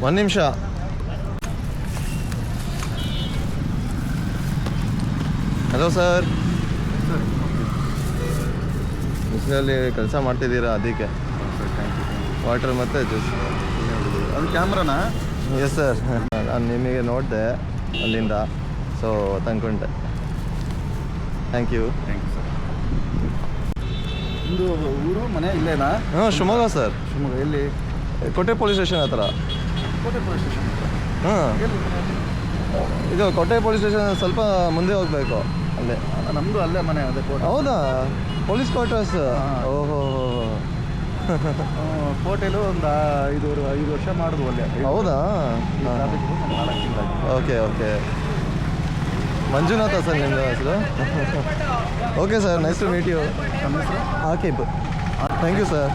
ಒಂದು ನಿಮಿಷ. Hello sir, ಬಿಸಿಲಲ್ಲಿ ಕೆಲಸ ಮಾಡ್ತಿದ್ದೀರಾ? ಅದಕ್ಕೆ ವಾಟರ್ ಮತ್ತು ಜ್ಯೂಸ್. ಅದು ಕ್ಯಾಮ್ರಾನಾ? ಎಸ್ ಸರ್, ನಾನು ನಿಮಗೆ ನೋಡಿದೆ ಅಲ್ಲಿಂದ, ಸೊ ತಂದ್ಕೊಂಡೆ. Thank you. ಸರ್. ನಿಮ್ಮದು ಊರು ಮನೆ ಇಲ್ಲೇನಾ? ಹಾಂ, ಶಿವಮೊಗ್ಗ ಸರ್. ಶಿವಮೊಗ್ಗ ಎಲ್ಲಿ? ಕೋಟೆ ಪೊಲೀಸ್ ಸ್ಟೇಷನ್ ಹತ್ರ. ಕೋಟೆ ಪೊಲೀಸ್ ಸ್ಟೇಷನ್? ಹಾಂ, ಇದು ಕೋಟೆ ಪೊಲೀಸ್ ಸ್ಟೇಷನ್ ಸ್ವಲ್ಪ ಮುಂದೆ ಹೋಗಬೇಕು, ಅಲ್ಲೇ. ನಮ್ಮದು ಅಲ್ಲೇ ಮನೆ, ಅದೇ ಕೋಟೆ. ಹೌದಾ? Police quarters. ಓಹೋ, ಕೋಟೆಲು ಒಂದು 5 ವರ್ಷ ಮಾಡಿದ್ವು ಅಲ್ಲೇ. ಹೌದಾ? Okay okay. ಮಂಜುನಾಥ ಸರ್ ನಿಮ್ಮದು ಹೆಸರು? Okay sir, nice to meet you. ನಮ್ಮ ಹೆಸರು ಆಕಿಬ್. Thank you sir.